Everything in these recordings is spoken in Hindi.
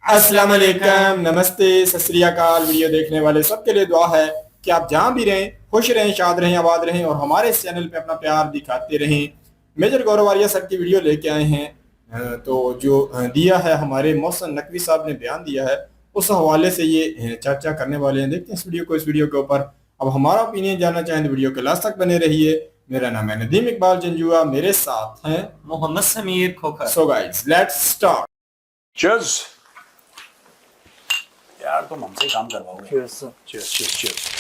अस्सलाम वालेकुम, नमस्ते, सत श्री अकाल। वीडियो देखने वाले सबके लिए दुआ है कि आप जहां भी रहें खुश रहें, शाद रहें, आबाद रहें और हमारे इस चैनल पे अपना प्यार दिखाते रहें। मेजर गौरव वारिया सर की वीडियो लेके आए हैं। तो जो दिया है हमारे मोहसिन नकवी साहब ने बयान दिया है, उस हवाले से ये चर्चा करने वाले हैं। देखते हैं इस वीडियो को। इस वीडियो के ऊपर अब हमारा ओपिनियन जानना चाहें तो वीडियो के लास्ट तक बने रहिए। मेरा नाम है नदीम इकबाल जंजुआ, मेरे साथ हैं Mohammad Sameer Khokhar. So guys let's start. Cheers यार, तुम हमसे काम करवाओगे। चीयर्स। Cheers cheers cheers.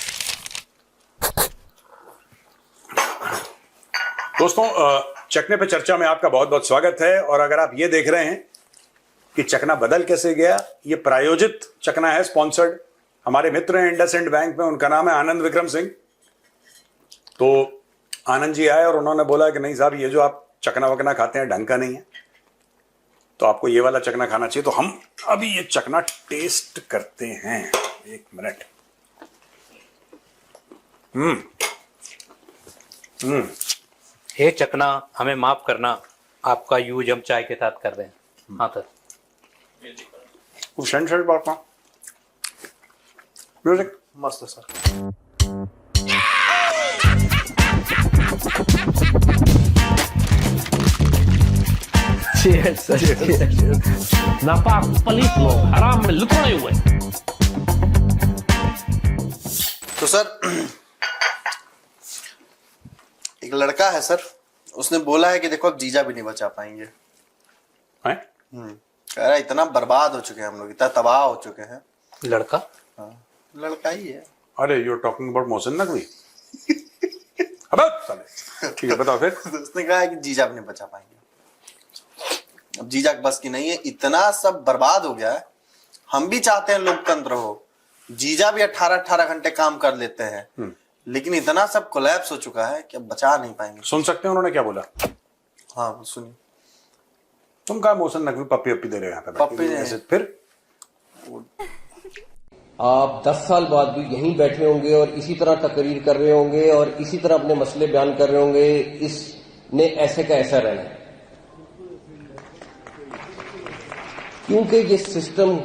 दोस्तों, चखने पे चर्चा में आपका बहुत बहुत स्वागत है। और अगर आप ये देख रहे हैं कि चखना बदल कैसे गया, ये प्रायोजित चखना है, स्पॉन्सर्ड। हमारे मित्र हैं इंडसइंड बैंक में, उनका नाम है आनंद विक्रम सिंह। तो आनंद जी आए और उन्होंने बोला कि नहीं साहब, ये जो आप चखना वकना खाते हैं ढंग का नहीं है, तो आपको ये वाला चखना खाना चाहिए। तो हम अभी ये चखना टेस्ट करते हैं। एक मिनट। हे चकना, हमें माफ करना, आपका यूज हम चाय के साथ कर रहे हैं। हाँ सर। शर्ट बात ना म्यूजिक मस्त सर। नापाक पलीत लोग हराम में लुकोए हुए। तो सर, एक लड़का है सर, उसने बोला है कि देखो अब जीजा भी नहीं बचा पाएंगे। है? कह रहा है इतना बर्बाद हो चुके हैं हम लोग, इतना तबाह हो चुके हैं। लड़का? हाँ, लड़का ही है। अरे you are talking about Mohsin Naqvi? अबे साले, ठीक है बताओ फिर। तो उसने कहा है कि जीजा भी नहीं बचा पाएंगे। अब जीजा बस की नहीं है, इतना सब बर्बाद हो गया है। हम भी चाहते हैं लोकतंत्र हो, जीजा भी 18-18 घंटे काम कर लेते हैं, लेकिन इतना सब कोलैप्स हो चुका है कि अब बचा नहीं पाएंगे। सुन सकते हैं उन्होंने क्या बोला? हाँ सुनिए। तुम कहा मोहसिन नकवी पप्पी अपी दे रहे हो यहाँ पे? पप्पी नहीं। ऐसे फिर आप 10 साल बाद भी यहीं बैठे होंगे और इसी तरह तकरीर कर रहे होंगे और इसी तरह अपने मसले बयान कर रहे होंगे। इसने ऐसे का ऐसा रहना है, क्योंकि ये सिस्टम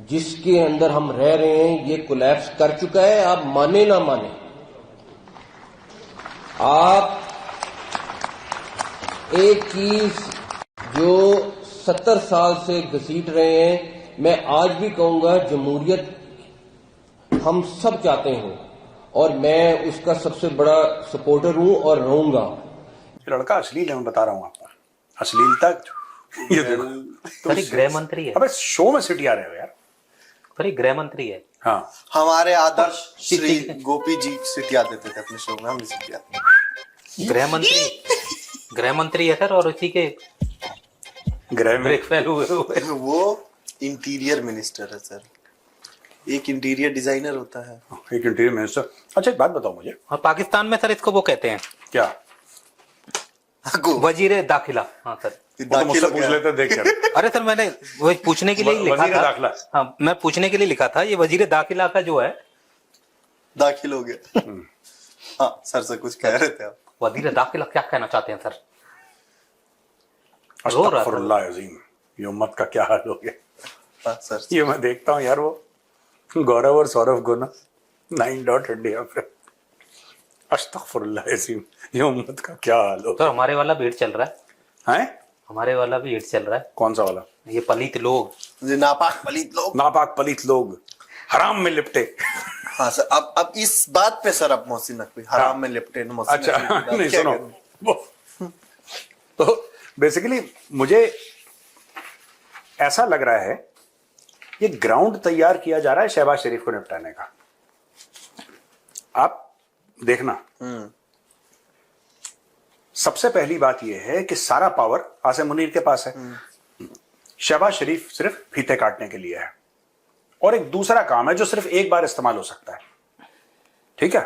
जिसके अंदर हम रह रहे हैं ये कोलैप्स कर चुका है। आप माने ना माने, आप एक चीज जो 70 साल से घसीट रहे हैं, मैं आज भी कहूंगा जमहूरियत हम सब चाहते हैं और मैं उसका सबसे बड़ा सपोर्टर हूं और रहूंगा। ये लड़का अश्लील है, मैं बता रहा हूँ आपको। अश्लीलता ये देखो। सर गृह मंत्री है। अबे शो में सिटी आ रहे हो यार। सर गृह मंत्री है। हाँ, हमारे आदर्श श्री गोपी जी सिटिया देते थे अपने शो में, हम भी सिटिया। गृह मंत्री है सर, और उसी के गृह में फेल हुए। वो इंटीरियर मिनिस्टर है सर, एक इंटीरियर डिजाइनर होता है। एक इंटीरियर मिनिस्टर। अच्छा एक बात बताओ मुझे। और पाकिस्तान में सर इसको वो कहते हैं क्या? वजीर दाखिला। हाँ सर। वो तो मुझसे पूछ लेते, देख यार। अरे सर मैंने वही पूछने के लिए ही लिखा वजीर था। दाखिला। हाँ, मैं पूछने के लिए लिखा था। ये वजीर दाखिला का जो है दाखिल हो गया। हाँ सर से कुछ कह रहे थे आप? वजीर दाखिला क्या कहना चाहते हैं सर? रो रहा था। अस्तगफुरुल्लाह अज़ीम, ये उम्मत का क्या हाल हो गया। हाँ सर। ये मैं देखता हूँ यार, वो गौरव और सौरभ को ना 9 इंडिया पे। अस्तगफुरुल्लाह अज़ीम, ये उम्मत का क्या हाल हो तो हमारे वाला भी हिट चल रहा है। है? हमारे वाला भी हिट चल रहा है। कौन सा वाला? ये पलित लोग, नापाक पलीत लोग। नापाक पलित लोग हराम में लिपटे। हाँ सर, अब इस बात पे सर, अब मोहसिन नकवी हराम में लिपटे। अच्छा नहीं सुनो, वो तो बेसिकली मुझे ऐसा लग रहा है ये ग्राउंड तैयार किया जा रहा है शहबाज शरीफ को निपटाने का। आप देखना, सबसे पहली बात यह है कि सारा पावर आसिम मुनीर के पास है। शहबाज शरीफ सिर्फ फीते काटने के लिए है, और एक दूसरा काम है जो सिर्फ एक बार इस्तेमाल हो सकता है। ठीक है?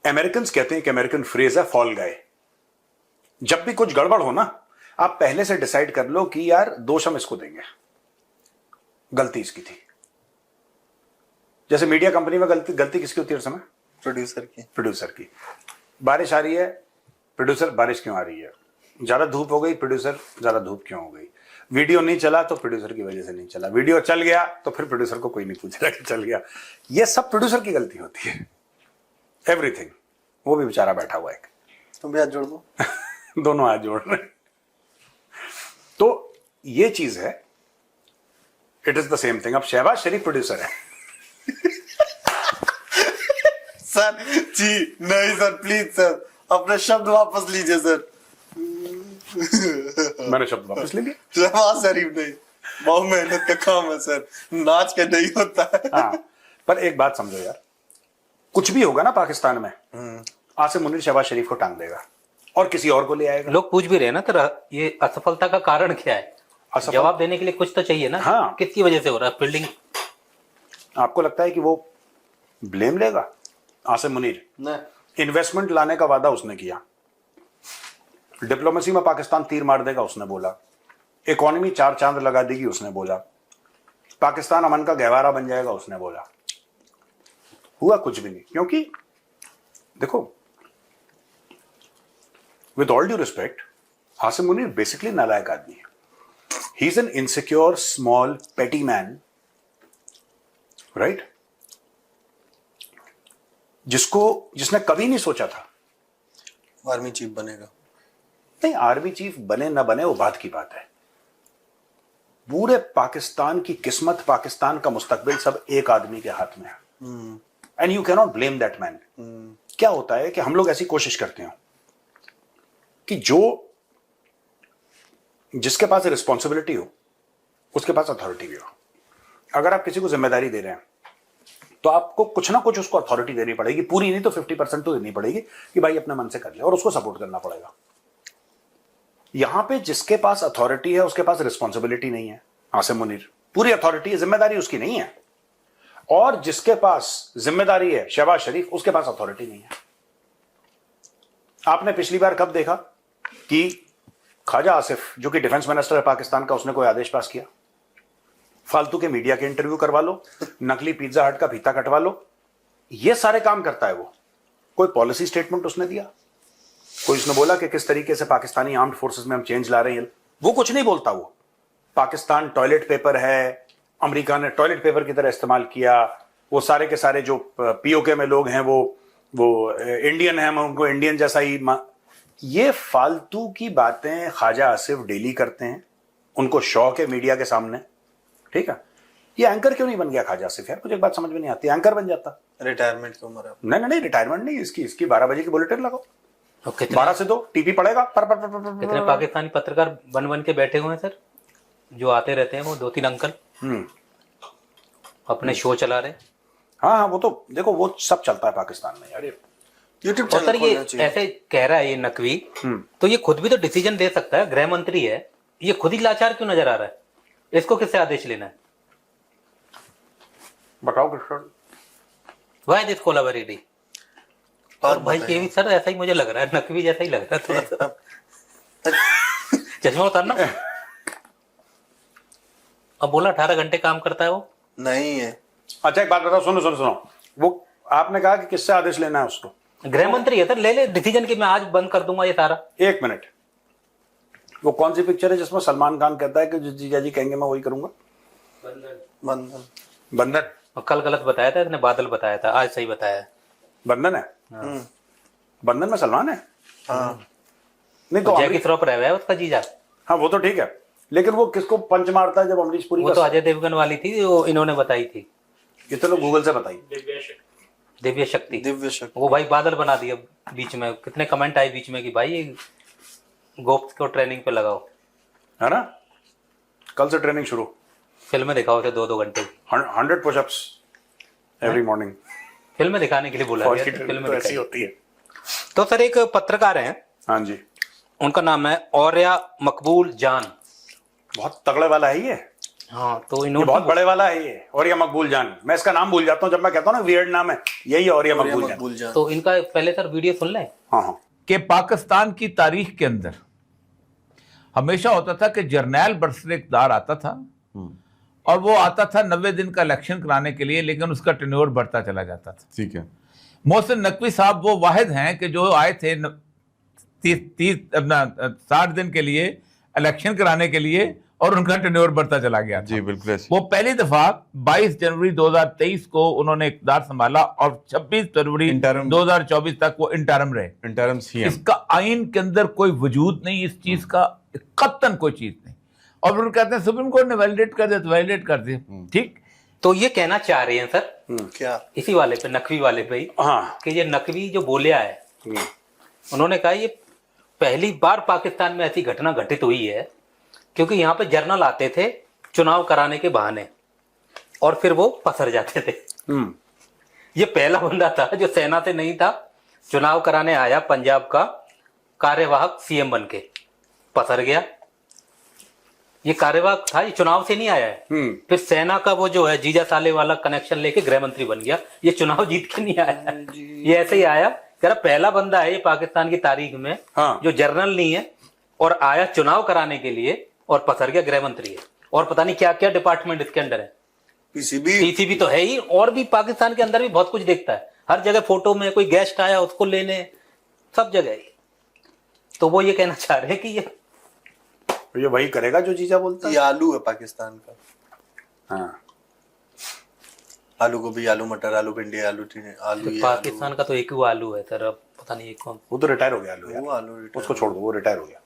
अमेरिकन्स कहते हैं कि अमेरिकन फ्रेज है फॉल गाय। जब भी कुछ गड़बड़ हो ना, आप पहले से डिसाइड कर लो कि यार दोष हम इसको देंगे, गलती इसकी थी। जैसे मीडिया कंपनी में गलती किसकी होती है उस समय? प्रोड्यूसर की। प्रोड्यूसर की। बारिश आ रही है, प्रोड्यूसर बारिश क्यों आ रही है? ज्यादा धूप हो गई प्रोड्यूसर, ज्यादा धूप क्यों हो गई? वीडियो नहीं चला तो प्रोड्यूसर की वजह से नहीं चला, वीडियो चल गया तो फिर प्रोड्यूसर को कोई नहीं पूछ रहा कि चल गया। ये सब प्रोड्यूसर की गलती होती है, एवरीथिंग। वो भी बेचारा बैठा हुआ है। तुम भी हाथ जोड़ दो। दोनों हाथ जोड़ रहे हैं। तो ये चीज है, it is the same thing. अब शहबाज शरीफ प्रोड्यूसर है। सर जी नहीं सर, प्लीज सर अपने शब्द वापस लीजिए सर। मैंने शब्द वापस ले लिया। शहबाज शरीफ नहीं, बहुत मेहनत का काम है सर, नाच के नहीं होता है। हाँ, पर एक बात समझो यार, कुछ भी होगा ना पाकिस्तान में, आसिम मुनीर शहबाज शरीफ को टांग देगा और किसी और को ले आएगा। लोग पूछ भी रहे हैं ना तेरा, ये असफलता का कारण क्या है? जवाब देने के लिए कुछ तो चाहिए ना। हाँ। किसकी वजह से हो रहा है फील्डिंग? आपको लगता है कि वो ब्लेम लेगा आसिम मुनीर? इन्वेस्टमेंट लाने का वादा उसने किया, डिप्लोमेसी में पाकिस्तान तीर मार देगा उसने बोला, इकोनॉमी 4 चांद लगा देगी उसने बोला, पाकिस्तान अमन का गहवारा बन जाएगा उसने बोला। हुआ कुछ भी नहीं, क्योंकि देखो, with all due respect, Asim Munir basically नालायक आदमी है। He is an insecure small पेटी मैन, राइट, जिसने कभी नहीं सोचा था आर्मी चीफ बनेगा। नहीं, आर्मी चीफ बने ना बने वो बात की बात है। पूरे पाकिस्तान की किस्मत, पाकिस्तान का मुस्तकबिल सब एक आदमी के हाथ में है, and you can not blame that man. क्या होता है कि हम लोग ऐसी कोशिश करते हैं कि जिसके पास रिस्पॉन्सिबिलिटी हो उसके पास अथॉरिटी भी हो। अगर आप किसी को जिम्मेदारी दे रहे हैं तो आपको कुछ ना कुछ उसको अथॉरिटी देनी पड़ेगी, पूरी नहीं तो 50% तो देनी पड़ेगी कि भाई अपने मन से कर ले, और उसको सपोर्ट करना पड़ेगा। यहां पे जिसके पास अथॉरिटी है उसके पास रिस्पॉन्सिबिलिटी नहीं है। आसिम मुनीर पूरी अथॉरिटी है, जिम्मेदारी उसकी नहीं है। और जिसके पास जिम्मेदारी है शहबाज शरीफ, उसके पास अथॉरिटी नहीं है। आपने पिछली बार कब देखा कि ख्वाजा आसिफ जो कि डिफेंस मिनिस्टर है पाकिस्तान का, उसने कोई आदेश पास किया? फालतू के मीडिया के इंटरव्यू करवा लो, नकली पिज्जा हट का फीता कटवा लो, ये सारे काम करता है वो। कोई पॉलिसी स्टेटमेंट उसने दिया? कोई उसने बोला कि किस तरीके से पाकिस्तानी आर्म्ड फोर्सेस में हम चेंज ला रहे हैं? वो कुछ नहीं बोलता। वो पाकिस्तान टॉयलेट पेपर है, अमेरिका ने टॉयलेट पेपर की तरह इस्तेमाल किया। वो सारे के सारे जो पीओके में लोग हैं वो इंडियन हैं, उनको इंडियन जैसा ही ये फालतू की बातें ख्वाजा आसिफ डेली करते हैं। उनको शौक है मीडिया के सामने, ठीक है। ये एंकर क्यों नहीं बन गया ख्वाजा आसिफ यार? मुझे एक बात समझ में नहीं आती, एंकर बन जाता। रिटायरमेंट की उम्र है। नहीं, रिटायरमेंट नहीं, इसकी 12 बजे की बुलेटिन लगाओ, 12 से 2 टीवी पड़ेगा। कितने पाकिस्तानी पत्रकार बन के बैठे हुए हैं सर, जो आते रहते हैं, वो 2-3 अंकल अपने शो चला रहे। हाँ, वो तो देखो, वो सब चलता है पाकिस्तान में यार। यूट्यूब और सर ये चैनल ऐसे कह रहा है ये नकवी, तो ये खुद भी तो डिसीजन दे सकता है, गृह मंत्री है, ये खुद ही लाचार क्यों नजर आ रहा है? इसको किससे आदेश लेना है? बताओ किशोर। Why this कोलाबरेटी? और भाई ये भी सर ऐसा ही मुझे लग रहा है, नकवी जैसा ही लग रहा है थोड़ा सा। चश्मा उतारना। अब बोला 18 घंटे काम करता है वो, नहीं है। अच्छा एक बात बताओ, सुनो, वो आपने कहा कि किससे आदेश लेना है उसको? गृह मंत्री है सर, ले डिसीजन कि मैं आज बंद कर दूंगा ये सारा। एक मिनट, वो कौन सी पिक्चर है जिसमें सलमान खान कहता है कि जो जीजा जी कहेंगे मैं वही करूंगा? बंधन। और कल गलत बताया था इसने, बादल बताया था, आज सही बताया है। बंधन है। बंधन में सलमान है। नहीं तो जैकी श्रॉफ रह है उसका जीजा। हाँ वो तो ठीक है, लेकिन वो किसको पंच मारता है जब अमरीश पुरी? वो तो अजय देवगन वाली थी, वो इन्होंने बताई थी। ये तो लोग गूगल से बताई। दिव्य शक्ति। वो भाई बादल बना दिया बीच में, कितने कमेंट आए बीच में कि भाई ये गोप्स को ट्रेनिंग पे लगाओ, है ना? कल से ट्रेनिंग शुरू। फिल्में दिखाओ थे 2-2 घंटे की, 100 पुशअप्स एवरी मॉर्निंग। फिल्में दिखाने के लिए बोला गया, फिल्में ऐसी होती है। तो सर एक पत्रकार हैं, हाँ जी, उनका नाम है और्या मकबूल जान। बहुत तगड़े वाला है ये। हाँ, तो ये इन्होंने बहुत बड़े वाला है ये, औरिया मकबूल जान। मैं इसका नाम भूल जाता हूँ जब मैं कहता हूँ ना वियर्ड नाम है, यही औरिया मकबूल जान। तो इनका पहले सर वीडियो सुन लें। हाँ। कि पाकिस्तान की तारीख के अंदर हमेशा होता था कि जर्नैल बरसरेकदार आता था और वो आता था 90 दिन का इलेक्शन कराने के लिए, लेकिन उसका टेन्योर बढ़ता चला जाता था। ठीक है। मोहसिन नकवी साहब वो वाहिद हैं कि जो आए थे अपना 60 दिन के लिए इलेक्शन कराने के लिए, और उनका टेन्योर बढ़ता चला गया था। जी बिल्कुल। वो पहली दफा 22 जनवरी 2023 को उन्होंने इक़्तिदार संभाला और 26 फरवरी इंटरम 2024 तक वो इंटरम रहे। Interim CM. इसका आइन के अंदर कोई वजूद नहीं, इस चीज का कतन कोई चीज नहीं। और वो कहते हैं सुप्रीम कोर्ट ने वैलिडेट कर दिया तो वैलिडेट कर दिया, ठीक। तो ये कहना चाह रहे हैं सर क्या इसी वाले पे, नकवी वाले पे ही, हाँ कि ये नकवी जो बोलिया है, उन्होंने कहा ये पहली बार पाकिस्तान में ऐसी घटना घटित हुई है, क्योंकि यहाँ पे जर्नल आते थे चुनाव कराने के बहाने और फिर वो पसर जाते थे। ये पहला बंदा था जो सेना से नहीं था, चुनाव कराने आया, पंजाब का कार्यवाहक सीएम बन के पसर गया। ये कार्यवाहक था, ये चुनाव से नहीं आया है। फिर सेना का वो जो है जीजा साले वाला कनेक्शन लेके गृह मंत्री बन गया। ये चुनाव जीत के नहीं आया है, ये ऐसे ही आया। कह रहा पहला बंदा है ये पाकिस्तान की तारीख में जो जर्नल नहीं है और आया चुनाव कराने के लिए और पसर गया, गृह मंत्री है। और पता नहीं क्या क्या डिपार्टमेंट इसके अंदर है, पीसीबी तो है ही, और भी पाकिस्तान के अंदर भी बहुत कुछ देखता है। हर जगह फोटो में कोई गेस्ट आया उसको लेने, सब जगह ही। तो वो ये कहना चाह रहे हैं कि ये वही करेगा जो जीजा बोलता है। ये आलू है पाकिस्तान का। हाँ आलू गोभी, आलू मटर, आलू भिंडी, आलू आलू ये पाकिस्तान का तो एक ही आलू है सर, अब पता नहीं एक कौन। वो तो रिटायर हो गया आलू यार। वो आलू रिटायर उसको छोड़ दो, वो रिटायर हो गया।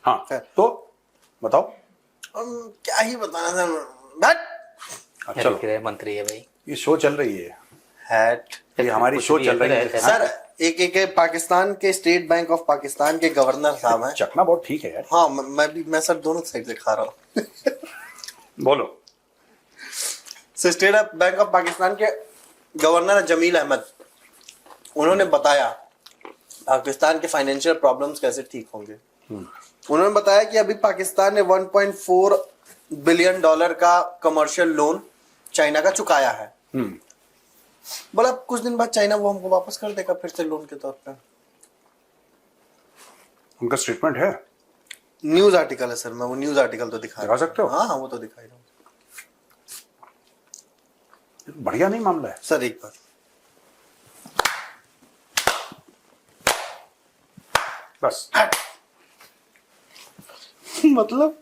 हाँ तो बताओ। क्या ही बताना सर। बट अच्छा गृह मंत्री है भाई, ये शो चल रही है, हैट ये हमारी शो चल रही है सर। एक पाकिस्तान के स्टेट बैंक ऑफ पाकिस्तान के गवर्नर साहब हैं। चखना बहुत ठीक है यार। हाँ मैं सर दोनों साइड से खा रहा हूँ। बोलो। स्टेट बैंक ऑफ पाकिस्तान के गवर्नर जमील अहमद, उन्होंने बताया पाकिस्तान के फाइनेंशियल प्रॉब्लम्स कैसे ठीक होंगे। उन्होंने बताया कि अभी पाकिस्तान ने 1.4 बिलियन डॉलर का कमर्शियल लोन चाइना का चुकाया है। बोला कुछ दिन बाद चाइना वो हमको वापस कर देगा फिर से लोन के तौर पे। उनका स्टेटमेंट है, न्यूज आर्टिकल है सर। मैं वो न्यूज आर्टिकल तो दिखा सकते हो? हाँ वो तो दिखाई रहा हूँ बढ़िया नहीं मामला है सर। एक बार बस मतलब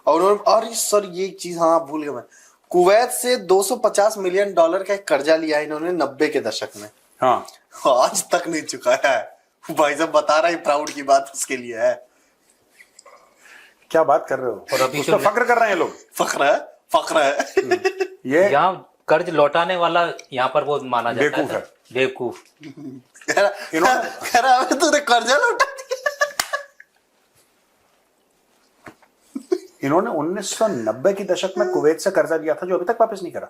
और सर ये चीज हाँ भूल गया मैं, कुवैत से 250 मिलियन डॉलर का एक कर्जा लिया इन्होंने 90 के दशक में। हाँ आज तक नहीं चुकाया है। भाई साहब बता रहा है, प्राउड की बात उसके लिए है। क्या बात कर रहे हो? और अभी उसका फक्र कर रहे हैं लोग। फक्र है। ये यहाँ कर्ज लौटाने वाला यहाँ पर वो माना जाता बेवकूफ है बेवकूफ। कह रहा है तूने कर्जा लौटा दिया। इन्होंने 1990 की दशक में कुवैत से कर्जा लिया था जो अभी तक वापस नहीं करा।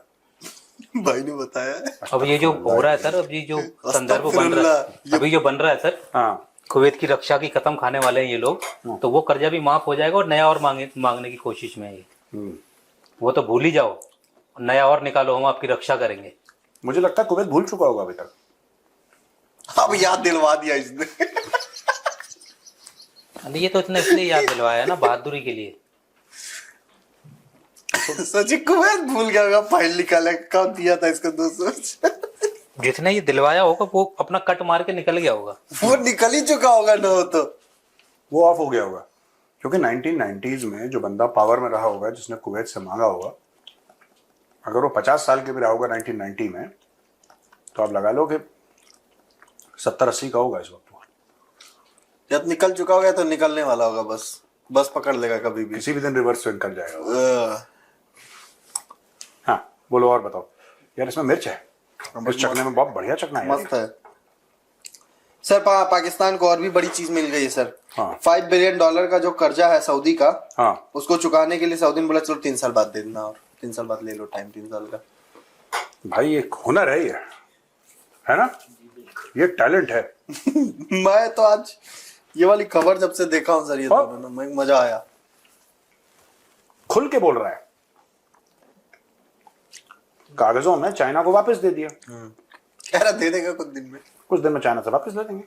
भाई ने बताया। अब ये जो हो रहा है सर, अब ये जो संदर्भ बन रहा है, अभी जो बन रहा है सर, हाँ कुवैत की रक्षा की कसम खाने वाले हैं ये लोग, तो वो कर्जा भी माफ हो जाएगा और नया और मांगने की कोशिश में है ये। वो तो भूल ही जाओ, नया और निकालो, हम आपकी रक्षा करेंगे। मुझे लगता है कुवैत भूल चुका होगा अभी तक। अब याद दिलवा दिया इसने। अभी ये तो इतना इसलिए याद दिलवाया है ना, बहादुरी के लिए। सचिन कुवैत भूल गया होगा फाइल निकाले कब दिया था इसको 200। जिसने ये दिलवाया होगा वो अपना कट मार के निकल गया होगा। वो निकल ही चुका होगा ना, हो तो वो ऑफ हो गया होगा, क्योंकि 1990s में जो बंदा पावर में रहा होगा जिसने कुवैत से मांगा होगा, अगर वो 50 साल के भी रहा होगा 1990 में, तो आप लगा लो कि 70-80 का होगा इस वक्त। जब निकल चुका होगा तो निकलने वाला होगा, बस पकड़ लेगा कभी भी, किसी भी दिन रिवर्स स्विंग कर जाएगा। हाँ बोलो और बताओ यार। इसमें मिर्च है, इस चखने में बहुत बढ़िया चखना है। मस्त है सर। पाकिस्तान को और भी बड़ी चीज मिल गई है सर। हाँ। 5 बिलियन डॉलर का जो कर्जा है सऊदी का, हाँ उसको चुकाने के लिए सऊदी ने बोला चलो 3 साल बाद दे देना, और 3 साल बाद ले लो टाइम, 3 साल का। भाई एक हुनर है ये, है ना, ये टैलेंट है। मैं तो आज ये वाली खबर जब से देखा हूं सर, ये दोनों में मजा आया। खुल के बोल रहा है, कागजों में चाइना को वापस दे दिया। कह रहा दे देगा कुछ दिन में चाइना से वापस ले देंगे।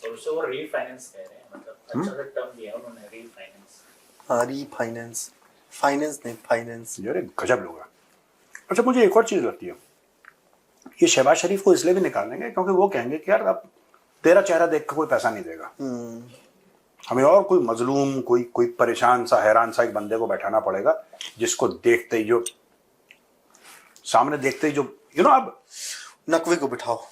और उससे वो रीफाइनेंस कह रहे हैं, मतलब अच्छा सा टर्म दिया उन्होंने, रीफाइनेंस। हाँ रीफाइनेंस, फाइनेंस नहीं फाइनेंस। यार गजब लोग हैं। अच्छा मुझे एक और चीज लगती है, ये शहबाज शरीफ को इसलिए भी निकालेंगे क्योंकि वो कहेंगे कि यार अब तेरा चेहरा देख के कोई पैसा नहीं देगा। हमें और कोई मजलूम, कोई परेशान सा, हैरान सा एक बंदे को बैठाना पड़ेगा, जिसको देखते ही जो सामने देखते ही जो अब नकवी को बिठाओ।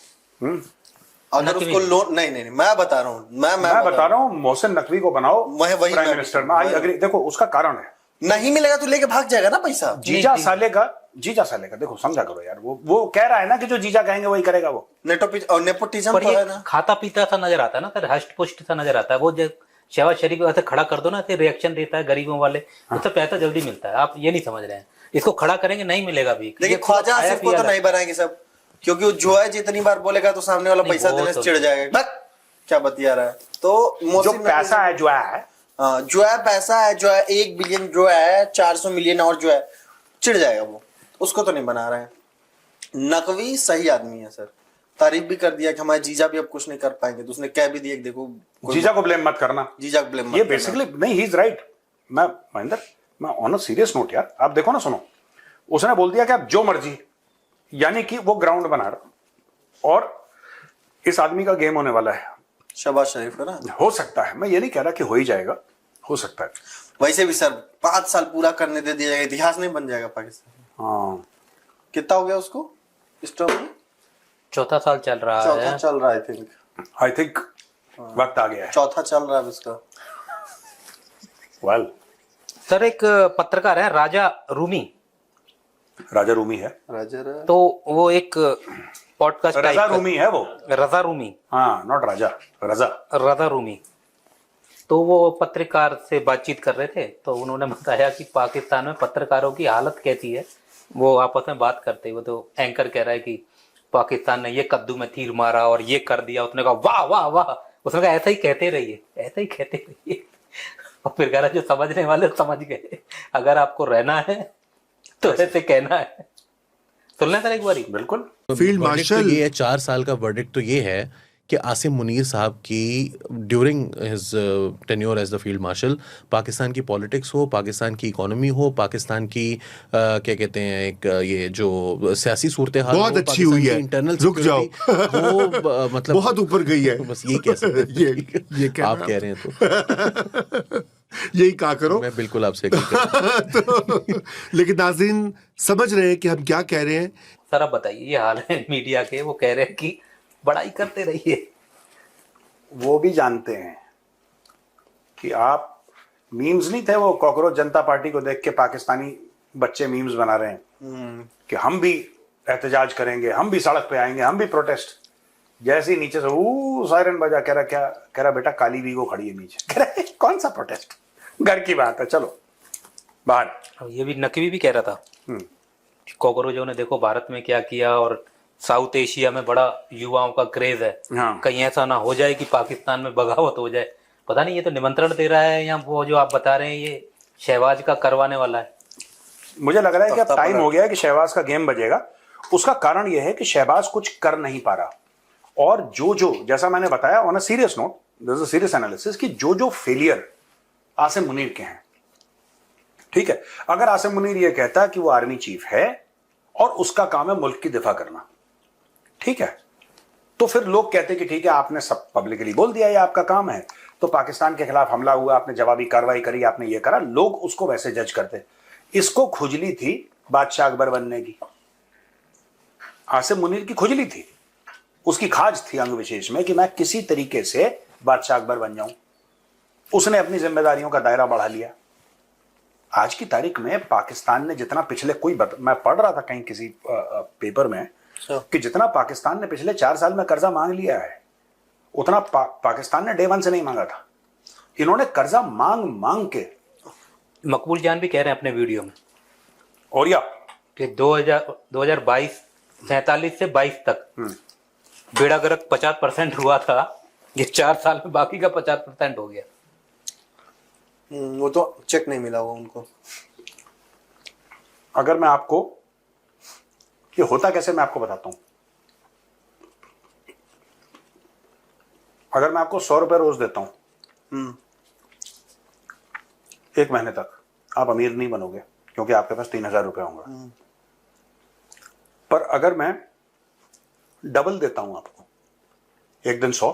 अगर उसको लोन नहीं, मैं बता रहा हूँ, मैं बता रहा हूँ, मोहसिन नकवी को बनाओ वही प्राइम मिनिस्टर में। I agree. देखो उसका कारण है, नहीं मिलेगा तो लेके भाग जाएगा ना पैसा। जीजा साले का देखो, समझा करो यार। वो कह रहा है ना कि जो जीजा कहेंगे वही करेगा। वो नेपोटिज्म पर तो ये है ना। खाता पीता सा नजर आता है ना सर, हष्ट पुष्ट सा नजर आता है। वो जब शहबाज शरीफ ऐसे खड़ा कर दो ना, ऐसे रिएक्शन देता है गरीबों वाले, उससे पैसा जल्दी मिलता है। आप ये नहीं समझ रहे हैं, इसको खड़ा करेंगे नहीं मिलेगा भी। देखिए ख्वाजा आसिफ को तो नहीं बनाएंगे सब, क्योंकि वो जो है जितनी बार बोलेगा तो सामने वाला पैसा देने से चिढ़ जाएगा। क्या बतिया रहा है। तो जो पैसा है, जो है पैसा है, जो है 1 बिलियन, जो है 400 मिलियन, और जो है चिढ़ जाएगा वो, उसको तो नहीं बना रहे हैं। नकवी सही आदमी है सर, तारीफ भी कर दिया कि हमारे जीजा भी अब कुछ नहीं कर पाएंगे, तो उसने कह भी दिया कि देखो जीजा को ब्लेम मत करना, जीजा को ब्लेम मत ये करना। बेसिकली नहीं, ही इज राइट। महेंद्र, मैं ऑन अ सीरियस नोट यार, आप देखो ना, सुनो, उसने बोल दिया कि आप जो मर्जी, यानी कि वो ग्राउंड बना रहा, और इस आदमी का गेम होने वाला है शहबाज शरीफ है ना। हो सकता है, मैं ये नहीं कह रहा कि हो ही जाएगा, हो सकता है। वैसे भी सर 5 साल पूरा करने दे दिया जाएगा, इतिहास नहीं बन जाएगा पाकिस्तान। हाँ, कितना हो गया उसको इस टर्म में? चौथा साल चल रहा चौथा है। चल रहा है, आई थिंक वक्त आ गया है। चौथा चल रहा है उसका। वेल, सर एक पत्रकार है राजा रूमी है, राजा, तो वो एक पॉडकास्ट रजा रूमी है वो, रजा रूमी, हाँ, नॉट राजा, रजा रूमी। तो वो पत्रकार से बातचीत कर रहे थे, तो उन्होंने बताया कि पाकिस्तान में पत्रकारों की हालत कैसी है। वो आपस में बात करते हुए, तो एंकर कह रहा है कि पाकिस्तान ने ये कद्दू में तीर मारा और ये कर दिया। उसने कहा वाह वाह वाह, उसने कहा ऐसा ही कहते रहिए, ऐसा ही कहते रहिए। और फिर कह रहा जो समझने वाले समझ गए, अगर आपको रहना है तो ऐसे कहना है। सुन लें सर एक बारी। बिल्कुल। फील्ड मार्शल ये 4 साल का वर्डिक्ट तो ये है कि आसिम मुनीर साहब की during his tenure as the field marshal Pakistan की पॉलिटिक्स हो, पाकिस्तान की इकोनॉमी हो, पाकिस्तान की क्या कहते हैं, एक ये जो सियासी सूरत हाल बहुत अच्छी हुई है, इंटरनल रुक जाओ, वो मतलब बहुत ऊपर गई है। बस ये कह सकते हैं। ये आप कह रहे हैं तो यही कहा करो। मैं बिल्कुल आपसे तो, लेकिन नाज़रीन समझ रहे हैं कि हम क्या कह रहे हैं। सर आप बताइए, ये हाल है मीडिया के, वो कह रहे हैं कि बड़ाई करते रहिए। वो भी जानते हैं कि आप मीम्स नहीं थे, वो कॉकरोच जनता पार्टी को देख के पाकिस्तानी बच्चे मीम्स बना रहे हैं कि हम भी एहतजाज करेंगे, हम भी सड़क पे आएंगे, हम भी प्रोटेस्ट। जैसे ही नीचे से सायरन बजा, कह रहा बेटा काली वीगो खड़ी है नीचे। कह रहा कौन सा प्रोटेस्ट, घर की बात है, चलो बाहर। ये भी नकवी भी कह रहा था कॉकरोचों ने देखो भारत में क्या किया, और साउथ एशिया में बड़ा युवाओं का क्रेज है। हाँ। कहीं ऐसा ना हो जाए कि पाकिस्तान में बगावत हो जाए। पता नहीं, ये तो निमंत्रण दे रहा है, या वो जो आप बता रहे हैं ये शहबाज का करवाने वाला है। मुझे लग रहा है कि अब टाइम हो गया है कि शहबाज का गेम बजेगा। उसका कारण यह है कि शहबाज कुछ कर नहीं पा रहा, और जो जैसा मैंने बताया on a serious note, this is a serious analysis, कि जो फेलियर आसिम मुनीर के हैं, ठीक है, अगर आसिम मुनीर यह कहता है कि वो आर्मी चीफ है और उसका काम है मुल्क की दिफा करना, ठीक है, तो फिर लोग कहते कि ठीक है, आपने सब पब्लिकली बोल दिया, ये आपका काम है, तो पाकिस्तान के खिलाफ हमला हुआ, आपने जवाबी कार्रवाई करी, आपने ये करा, लोग उसको वैसे जज करते। इसको खुजली थी बादशाह अकबर बनने की, आसिम मुनीर की खुजली थी, उसकी खाज थी अंग विशेष में कि मैं किसी तरीके से बादशाह अकबर बन जाऊं। उसने अपनी जिम्मेदारियों का दायरा बढ़ा लिया। आज की तारीख में पाकिस्तान ने जितना पिछले मैं पढ़ रहा था कहीं किसी पेपर में कि जितना पाकिस्तान ने पिछले 4 साल में कर्जा मांग लिया है, उतना पाकिस्तान ने डे 1 से नहीं मांगा था। इन्होंने कर्जा मांग के, मकबूल जान भी कह रहे हैं अपने वीडियो में, और या कि 2022 47 से 22 तक बेड़ा गर्क 50% हुआ था, ये 4 साल में बाकी का 50% हो गया। वो तो चेक नहीं मिला हुआ उनको। अगर मैं आपको ये होता कैसे, मैं आपको बताता हूं। अगर मैं आपको 100 रुपए रोज देता हूं 1 महीने तक, आप अमीर नहीं बनोगे क्योंकि आपके पास 3000 रुपए होंगे। पर अगर मैं डबल देता हूं आपको, एक दिन 100,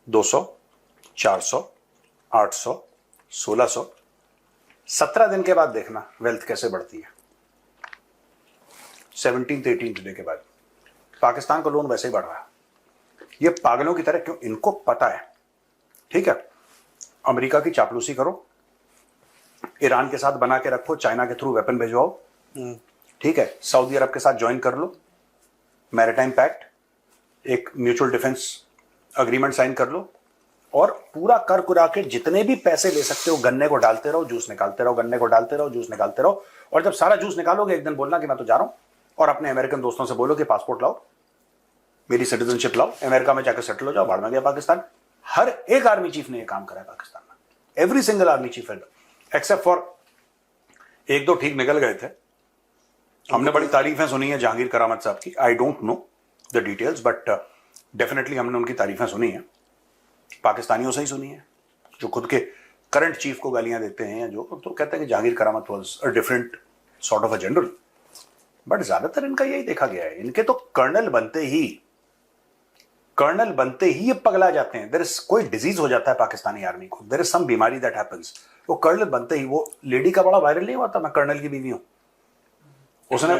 200, 400, 800, 1600, 17 दिन के बाद देखना वेल्थ कैसे बढ़ती है। 17th 18th डे के बाद पाकिस्तान का लोन वैसे ही बढ़ रहा है। ये पागलों की तरह क्यों? इनको पता है, ठीक है, अमेरिका की चापलूसी करो, ईरान के साथ बना के रखो, चाइना के थ्रू वेपन भिजवाओ, ठीक है, सऊदी अरब के साथ ज्वाइन कर लो, मैरिटाइम पैक्ट, एक म्यूचुअल डिफेंस अग्रीमेंट साइन कर लो, और पूरा कर कुरा के जितने भी पैसे ले सकते हो गन्ने को डालते रहो, जूस निकालते रहो, गन्ने को डालते रहो, जूस निकालते रहो। और जब सारा जूस निकालोगे एक दिन बोलना कि मैं तो जा रहा हूं, और अपने अमेरिकन दोस्तों से बोलो कि पासपोर्ट लाओ, मेरी सिटीजनशिप लाओ, अमेरिका में जाकर सेटल हो जाओ, भाड़ में गया पाकिस्तान। हर एक आर्मी चीफ ने यह काम करा है पाकिस्तान में, every single army chief except for एक दो ठीक निकल गए थे। हमने बड़ी तारीफें सुनी है जहांगीर करामत साहब की, I don't know the details, but definitely हमने उनकी तारीफें सुनी है, पाकिस्तानियों से ही सुनी है, जो खुद के करंट चीफ को गालियां देते हैं, जो तो कहते हैं कि Jehangir Karamat was a different sort of a general. But ज्यादातर इनका यही देखा गया है, इनके तो कर्नल बनते ही ये पगला जाते हैं। देयर इज कोई डिजीज हो जाता है पाकिस्तानी आर्मी को, देयर इज सम बीमारी दैट हैपेंस। वो कर्नल बनते ही, वो लेडी का बड़ा वायरल नहीं हुआ था, मैं कर्नल की बीवी हूं, उसने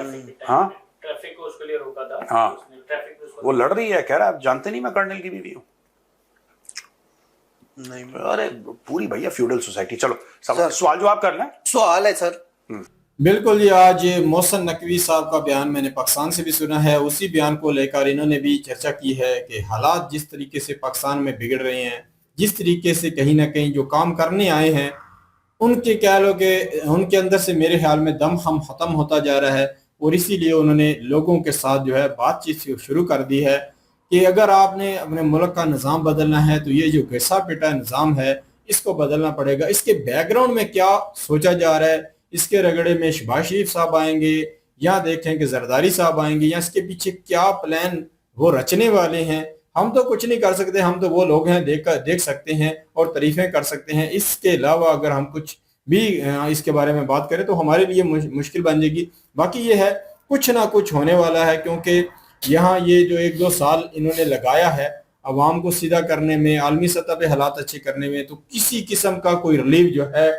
हाँ ट्रैफिक को उसके लिए रोका था, हाँ, उसने ट्रैफिक पे उसको वो लड़ रही है, कह रहा है आप जानते नहीं मैं कर्नल की बीवी हूं। नहीं, अरे पूरी भैया फ्यूडल सोसाइटी। चलो सवाल जवाब करना है। सवाल है सर। बिल्कुल जी, आज मोहसिन नकवी साहब का बयान मैंने पाकिस्तान से भी सुना है। उसी बयान को लेकर इन्होंने भी चर्चा की है कि हालात जिस तरीके से पाकिस्तान में बिगड़ रहे हैं, जिस तरीके से कहीं ना कहीं जो काम करने आए हैं उनके क्या लो के उनके अंदर से मेरे ख्याल में दम हम खत्म होता जा रहा है। और इसीलिए उन्होंने लोगों के साथ जो है बातचीत शुरू कर दी है कि अगर आपने अपने मुल्क का निज़ाम बदलना है तो ये जो घिसा पिटा निज़ाम है इसको बदलना पड़ेगा। इसके बैकग्राउंड में क्या सोचा जा रहा है, इसके रगड़े में शहबाज शरीफ साहब आएंगे या देखें कि जरदारी साहब आएंगे, या इसके पीछे क्या प्लान वो रचने वाले हैं, हम तो कुछ नहीं कर सकते। हम तो वो लोग हैं देख सकते हैं और तारीफें कर सकते हैं। इसके अलावा अगर हम कुछ भी इसके बारे में बात करें तो हमारे लिए मुश्किल बन जाएगी। बाकी ये है कुछ ना कुछ होने वाला है, क्योंकि यहाँ ये जो 1-2 साल इन्होंने लगाया है अवाम को सीधा करने में, आलमी सतह पे हालात अच्छे करने में, तो किसी किस्म का कोई रिलीफ जो है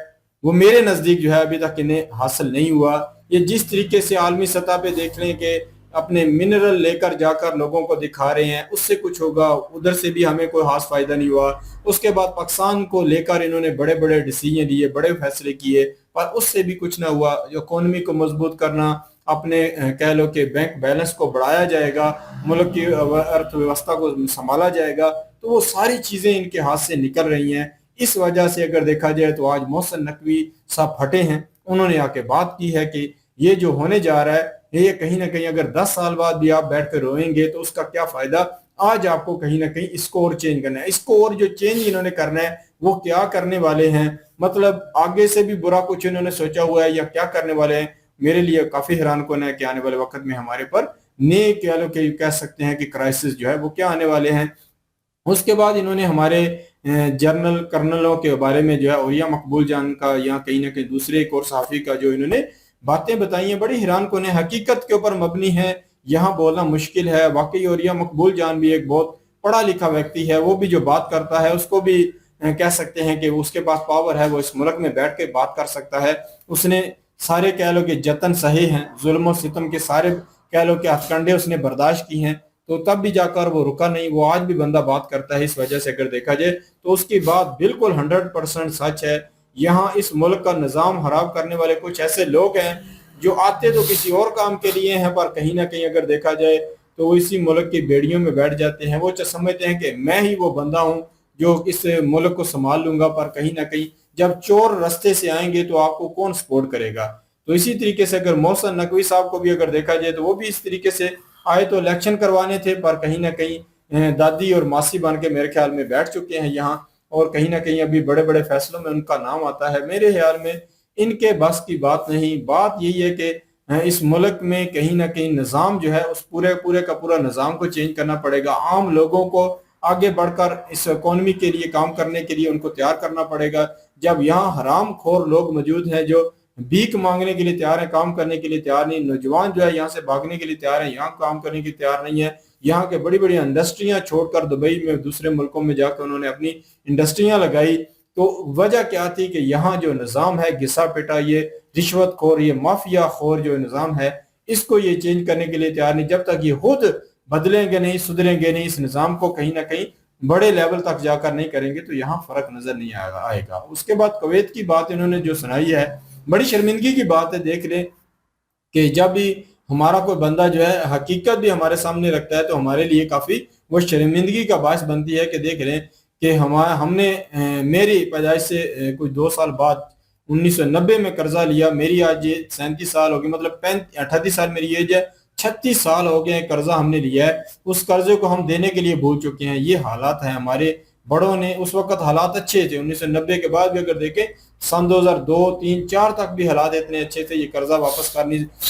वो मेरे नज़दीक जो है अभी तक इन्हें हासिल नहीं हुआ। ये जिस तरीके से आलमी सतह पे देख लें कि अपने मिनरल लेकर जाकर लोगों को दिखा रहे हैं, उससे कुछ होगा, उधर से भी हमें कोई खास फायदा नहीं हुआ। उसके बाद पाकिस्तान को लेकर इन्होंने बड़े बड़े डिसीजन लिए, बड़े फैसले किए, पर उससे भी कुछ ना हुआ। इकोनॉमी को मजबूत करना, अपने कह लो कि बैंक बैलेंस को बढ़ाया जाएगा, मुल्क की अर्थव्यवस्था को संभाला जाएगा, तो वो सारी चीज़ें इनके हाथ से निकल रही हैं। इस वजह से अगर देखा जाए तो आज मोहसिन नकवी साहब फटे हैं। उन्होंने आके बात की है कि ये जो होने जा रहा है ये कहीं ना कहीं अगर 10 साल बाद भी आप बैठ कर रोएंगे तो उसका क्या फायदा। आज आपको कहीं ना कहीं इसको और चेंज करना है। इसको और जो चेंज इन्होंने करना है वो क्या करने वाले हैं, मतलब आगे से भी बुरा कुछ इन्होंने सोचा हुआ है या क्या करने वाले हैं, मेरे लिए काफी हैरान कौन है कि आने वाले वक्त में हमारे पर नए कह सकते हैं कि क्राइसिस जो है वो क्या आने वाले हैं। उसके बाद इन्होंने हमारे जर्नल कर्नलों के बारे में जो है औरिया मकबूल जान का या कहीं ना कहीं दूसरे एक और सहाफी का जो इन्होंने बातें बताई हैं बड़ी हैरान कौन है, हकीकत के ऊपर मबनी है, यहाँ बोलना मुश्किल है। वाकई औरिया मकबूल जान भी एक बहुत पढ़ा लिखा व्यक्ति है, वो भी जो बात करता है उसको भी कह सकते हैं कि उसके पास पावर है, वो इस मुल्क में बैठ के बात कर सकता है। उसने सारे कह लो कि जतन सहे हैं, जुल्म और सितम के सारे कह लो कि हथकंडे उसने बर्दाश्त की हैं, तो तब भी जाकर वो रुका नहीं, वो आज भी बंदा बात करता है। इस वजह से अगर देखा जाए तो उसकी बात बिल्कुल 100% सच है। यहाँ इस मुल्क का निज़ाम खराब करने वाले कुछ ऐसे लोग हैं जो आते तो किसी और काम के लिए हैं, पर कहीं ना कहीं अगर देखा जाए तो वो इसी मुल्क की बेड़ियों में बैठ जाते हैं। वो समझते हैं कि मैं ही वो बंदा हूँ जो इस मुल्क को संभाल लूंगा, पर कहीं ना कहीं जब चोर रास्ते से आएंगे तो आपको कौन सपोर्ट करेगा। तो इसी तरीके से अगर मोहसिन नकवी साहब को भी अगर देखा जाए तो वो भी इस तरीके से आए तो इलेक्शन करवाने थे, पर कहीं ना कहीं दादी और मासी बन के मेरे ख्याल में बैठ चुके हैं यहाँ, और कहीं ना कहीं अभी बड़े बड़े फैसलों में उनका नाम आता है। मेरे ख्याल में इनके बस की बात नहीं। बात यही है कि इस मुल्क में कहीं ना कहीं निज़ाम जो है उस पूरे का पूरा निज़ाम को चेंज करना पड़ेगा। आम लोगों को आगे बढ़कर इस इकोनॉमी के लिए काम करने के लिए उनको तैयार करना पड़ेगा। जब यहाँ हराम खोर लोग मौजूद हैं जो भीख मांगने के लिए तैयार है, काम करने के लिए तैयार नहीं, नौजवान जो है यहाँ से भागने के लिए तैयार है, यहाँ काम करने के लिए तैयार नहीं है, यहाँ के बड़ी बड़ी इंडस्ट्रियां छोड़कर दुबई में दूसरे मुल्कों में जाकर उन्होंने अपनी इंडस्ट्रियां लगाई। तो वजह क्या थी कि यहाँ जो निज़ाम है घिसा पिटा, ये रिश्वतखोर, ये माफिया खोर जो निज़ाम है, इसको ये चेंज करने के लिए तैयार नहीं। जब तक ये खुद बदलेंगे नहीं, सुधरेंगे नहीं, इस निज़ाम को कहीं ना कहीं बड़े लेवल तक जाकर नहीं करेंगे, तो यहाँ फर्क नजर नहीं आएगा। उसके बाद कुवैत की बात इन्होंने जो सुनाई है, बड़ी शर्मिंदगी की बात है। देख लें कि जब भी हमारा कोई बंदा जो है हकीकत भी हमारे सामने रखता है तो हमारे लिए काफी वो शर्मिंदगी का बायस बनती है कि देख रहे हैं कि हमने मेरी पैदाइश से कुछ 2 साल बाद 1990 में कर्जा लिया। मेरी आज ये 37 साल हो गए, मतलब 38 साल मेरी एज है, 36 साल हो गए कर्जा हमने लिया है, उस कर्जे को हम देने के लिए भूल चुके हैं। ये हालात है हमारे बड़ों ने। उस वक्त हालात अच्छे थे, 1990 के बाद भी अगर देखें सन 2002, 3, 4 तक भी हालात इतने अच्छे थे, ये कर्जा वापस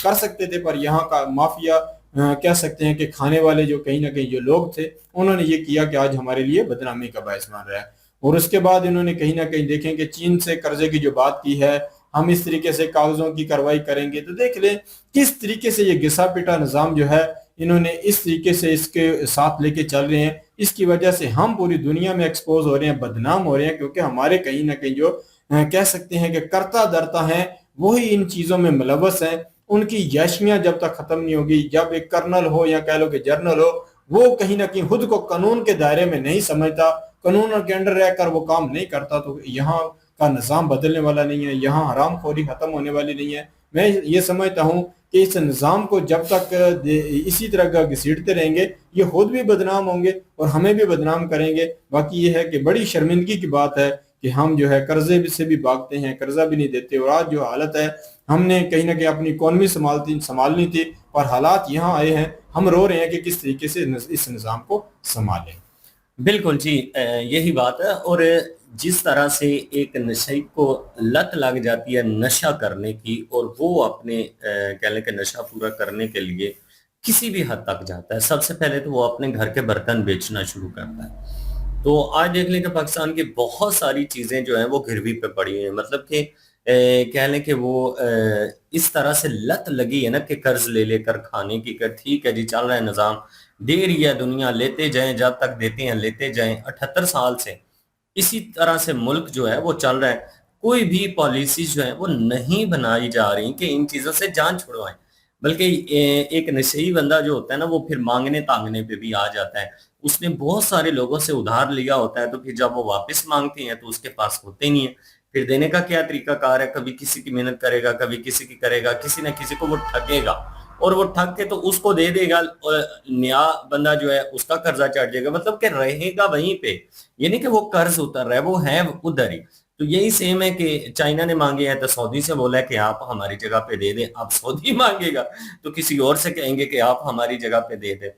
कर सकते थे। पर यहाँ का माफिया कह सकते हैं कि खाने वाले जो कहीं ना कहीं जो लोग थे, उन्होंने ये किया कि आज हमारे लिए बदनामी का बायस बन रहा है। और उसके बाद इन्होंने कहीं ना कहीं देखें कि चीन से कर्जे की जो बात की है, हम इस तरीके से कागजों की कार्रवाई करेंगे, तो देख लें किस तरीके से ये घिसा पिटा निज़ाम जो है इन्होंने इस तरीके से इसके साथ लेके चल रहे हैं। इसकी वजह से हम पूरी दुनिया में एक्सपोज हो रहे हैं, बदनाम हो रहे हैं, क्योंकि हमारे कहीं ना कहीं जो कह सकते हैं कि करता दरता हैं, वही इन चीजों में मुलव्वस हैं। उनकी यशियां जब तक खत्म नहीं होगी, जब एक कर्नल हो या कह लो कि जर्नल हो, वो कहीं ना कहीं खुद को कानून के दायरे में नहीं समझता, कानून के अंडर रहकर वो काम नहीं करता, तो यहाँ का निज़ाम बदलने वाला नहीं है, यहाँ हरामखोरी खत्म होने वाली नहीं है। मैं ये समझता हूँ कि इस निज़ाम को जब तक इसी तरह का घसीटते रहेंगे, ये खुद भी बदनाम होंगे और हमें भी बदनाम करेंगे। बाकी ये है कि बड़ी शर्मिंदगी की बात है कि हम जो है कर्जे से भी भागते हैं, कर्जा भी नहीं देते। और आज जो हालत है, हमने कहीं ना कहीं अपनी इकॉनमी संभालनी थी, और हालात यहाँ आए हैं, हम रो रहे हैं कि किस तरीके से इस निज़ाम को संभालें। बिल्कुल जी, यही बात है। और जिस तरह से एक नशे को लत लग जाती है नशा करने की, और वो अपने कह लें कि नशा पूरा करने के लिए किसी भी हद तक जाता है, सबसे पहले तो वो अपने घर के बर्तन बेचना शुरू करता है। तो आज देख लें कि पाकिस्तान की बहुत सारी चीजें जो हैं वो गिरवी पे पड़ी हैं, मतलब कि कह लें कि वो इस तरह से लत लगी है ना कि कर्ज ले लेकर खाने की, कर ठीक है जी चल रहा है निज़ाम, दे रही है दुनिया, लेते जाएं, जब तक देते हैं लेते जाएं। 78 साल से इसी तरह से मुल्क जो है वो चल रहा है। कोई भी पॉलिसी जो है वो नहीं बनाई जा रही कि इन चीजों से जान छुड़वाएं, बल्कि एक नशेई बंदा जो होता है ना, वो फिर मांगने तांगने पे भी आ जाता है। उसने बहुत सारे लोगों से उधार लिया होता है, तो फिर जब वो वापस मांगते हैं तो उसके पास होते नहीं है। फिर देने का क्या तरीका कार है, कभी किसी की मेहनत करेगा, कभी किसी की करेगा, किसी न किसी को वो ठगेगा, और वो ठग के तो उसको दे देगा, और नया बंदा जो है उसका कर्जा चढ़ जाएगा, मतलब कि रहेगा वहीं पे। ये नहीं कि वो कर्ज उतर रहा है, वो है उधर ही। तो यही सेम है कि चाइना ने मांगे हैं तो सऊदी से बोला है कि आप हमारी जगह पे दे दें। अब सऊदी मांगेगा तो किसी और से कहेंगे कि आप हमारी जगह पे दे दें।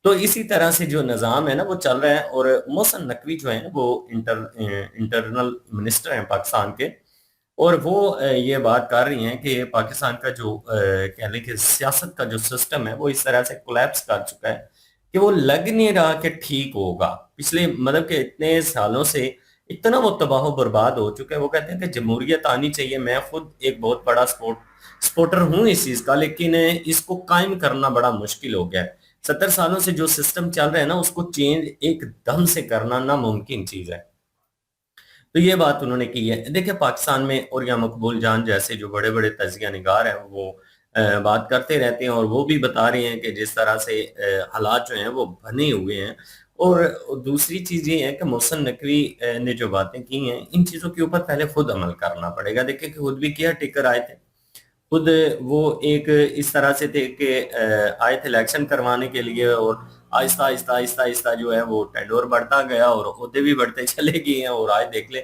तो इसी तरह से जो निज़ाम है ना वो चल रहा है। और मोहसिन नकवी जो है वो इंटरनल मिनिस्टर हैं पाकिस्तान के, और वो ये बात कर रही हैं कि पाकिस्तान का जो कह लें कि सियासत का जो सिस्टम है वो इस तरह से कोलैप्स कर चुका है कि वो लग नहीं रहा कि ठीक होगा। पिछले मतलब कि इतने सालों से इतना वो तबाह बर्बाद हो चुका है। वो कहते हैं कि जमहूरियत आनी चाहिए। मैं खुद एक बहुत बड़ा सपोर्टर हूँ इस चीज का, लेकिन इसको कायम करना बड़ा मुश्किल हो गया है। 70 सालों से जो सिस्टम चल रहा है ना, उसको चेंज एकदम से करना नामुमकिन चीज है। तो ये बात उन्होंने की है। देखिए पाकिस्तान में और या मकबूल जान जैसे जो बड़े बड़े तजिया निगार हैं वो बात करते रहते हैं, और वो भी बता रहे हैं कि जिस तरह से हालात जो हैं वो बने हुए हैं। और दूसरी चीज ये है कि मोहसिन नकवी ने जो बातें की हैं, इन चीजों के ऊपर पहले खुद अमल करना पड़ेगा। देखिए कि खुद भी केयर टेकर आए थे, खुद वो एक इस तरह से थे कि आए थे इलेक्शन करवाने के लिए, और आहिस्ता आहिस्ता आहिस्ता आहिस्ता जो है वो टेंडोर बढ़ता गया और ओहदे भी बढ़ते चले गए हैं। और आज देख ले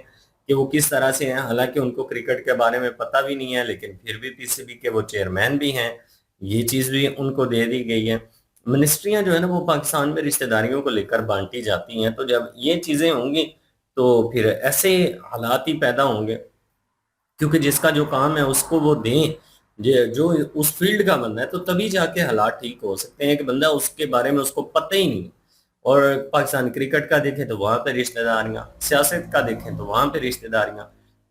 कि वो किस तरह से हैं। हालांकि उनको क्रिकेट के बारे में पता भी नहीं है, लेकिन फिर भी पीसीबी के वो चेयरमैन भी हैं, ये चीज भी उनको दे दी गई है। मिनिस्ट्रियां जो है ना वो पाकिस्तान में रिश्तेदारियों को लेकर बांटी जाती हैं। तो जब ये चीजें होंगी तो फिर ऐसे हालात ही पैदा होंगे, क्योंकि जिसका जो काम है उसको वो दें, जो उस फील्ड का बंदा है, तो तभी जाके हालात ठीक हो सकते हैं। कि बंदा उसके बारे में उसको पता ही नहीं। और पाकिस्तान क्रिकेट का देखें तो वहां पे रिश्तेदारियां, सियासत का देखें तो वहां पे रिश्तेदारियां।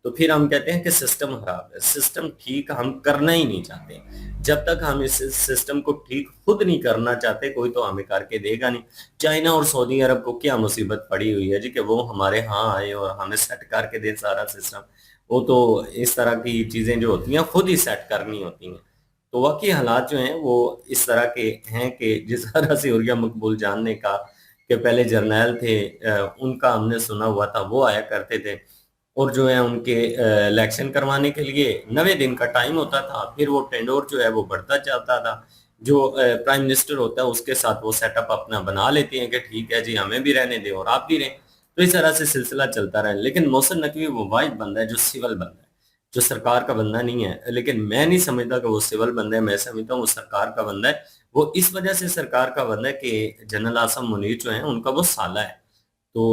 तो फिर हम कहते हैं कि सिस्टम खराब है। सिस्टम ठीक हम करना ही नहीं चाहते। जब तक हम इस सिस्टम को ठीक खुद नहीं करना चाहते, कोई तो हमें करके देगा नहीं। चाइना और सऊदी अरब को क्या मुसीबत पड़ी हुई है जी कि वो हमारे यहाँ आए और हमें सेट करके दे सारा सिस्टम। वो तो इस तरह की चीजें जो होती हैं खुद ही सेट करनी होती हैं। तो वाकई हालात जो हैं वो इस तरह के हैं कि जिस तरह से हुर्रिया मकबूल जान ने कहा कि पहले जर्नैल थे, उनका हमने सुना हुआ था, वो आया करते थे और जो है उनके इलेक्शन करवाने के लिए 90 दिन का टाइम होता था। फिर वो टेंडोर जो है वो बढ़ता जाता था। जो प्राइम मिनिस्टर होता है उसके साथ वो सेटअप अपना बना लेते हैं कि ठीक है जी हमें भी रहने दें और आप भी रहें। तो इस तरह से सिलसिला चलता रहा। लेकिन मोहसिन नकवी वो वाहिद बंदा है जो सिविल बंदा है, जो सरकार का बंदा नहीं है। लेकिन मैं नहीं समझता कि वो सिविल बंदा है, मैं समझता हूँ वो सरकार का बंदा है। वो इस वजह से सरकार का बंदा है कि जनरल आसम मुनीर जो है उनका वो साला है। तो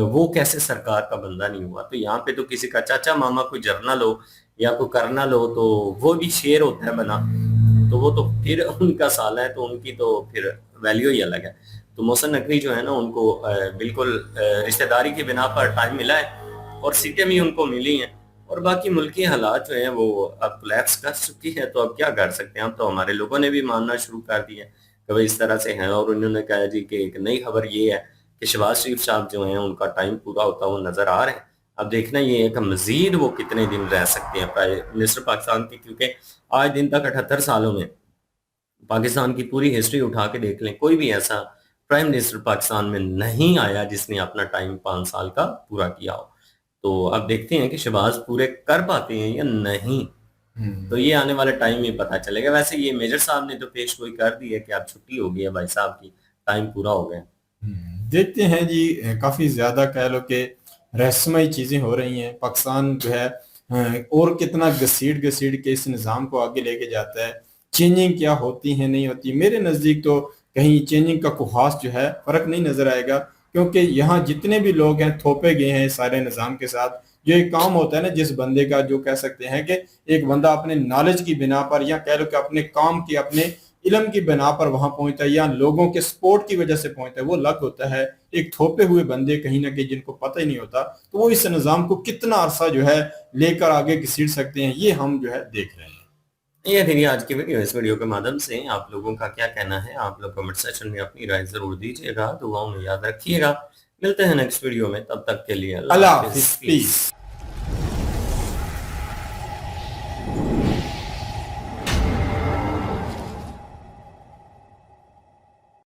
वो कैसे सरकार का बंदा नहीं हुआ। तो यहाँ पे तो किसी का चाचा मामा कोई जर्नल हो या कोई कर्नल हो तो वो भी शेर होता है बना, तो वो तो फिर उनका साला है, तो उनकी तो फिर वैल्यू ही अलग है। तो मोहसिन नकवी जो है ना उनको बिल्कुल रिश्तेदारी की बिना पर टाइम मिला है और सीटें भी उनको मिली हैं और बाकी मुल्की हालात जो हैं वो अब कोलैप्स कर चुकी है। तो अब क्या कर सकते हैं। हम तो हमारे लोगों ने भी मानना शुरू कर दिया कि भाई इस तरह से है। और उन्होंने कहा जी कि एक नई खबर ये है कि शहबाज शरीफ साहब जो हैं उनका टाइम पूरा होता हुआ नजर आ रहे हैं। अब देखना ये है कि मजीद वो कितने दिन रह सकते हैं प्राइम मिनिस्टर पाकिस्तान के, क्योंकि आज दिन तक 78 सालों में पाकिस्तान की पूरी हिस्ट्री उठा के देख लें, कोई भी ऐसा प्राइम मिनिस्टर पाकिस्तान में नहीं आया जिसने अपना टाइम 5 साल का पूरा किया हो। तो अब देखते हैं कि शहबाज पूरे कर पाते हैं या नहीं। तो ये आने वाले टाइम में पता चलेगा। वैसे ये मेजर साहब ने तो पेश गोई कर दी है कि अब छुट्टी हो गई है भाई साहब की, टाइम पूरा हो गया। देखते हैं जी, काफी ज्यादा कह लो कि रहस्यमयी चीजें हो रही हैं। पाकिस्तान जो है और कितना घसीट घसीट के इस निज़ाम को आगे लेके जाता है। चेंजिंग क्या होती है नहीं होती, मेरे नज़दीक तो कहीं चेंजिंग का कुहास जो है फर्क नहीं नजर आएगा, क्योंकि यहाँ जितने भी लोग हैं थोपे गए हैं सारे निज़ाम के साथ। जो एक काम होता है ना जिस बंदे का, जो कह सकते हैं कि एक बंदा अपने नॉलेज की बिना पर या कह लो कि अपने काम की अपने इल्म की बिना पर वहां पहुंचता है या लोगों के सपोर्ट की वजह से पहुंचता है, वो अलग होता है। एक थोपे हुए बंदे कहीं ना कहीं जिनको पता ही नहीं होता, तो वो इस निज़ाम को कितना अरसा जो है लेकर आगे घसीट सकते हैं, ये हम जो है देख रहे हैं। ये थी आज की वीडियो। इस वीडियो के माध्यम से आप लोगों का क्या कहना है, आप लोग कमेंट सेक्शन में अपनी राय जरूर दीजिएगा। दुआओं में याद रखिएगा। मिलते हैं नेक्स्ट वीडियो में, तब तक के लिए अल्लाह हाफिज़।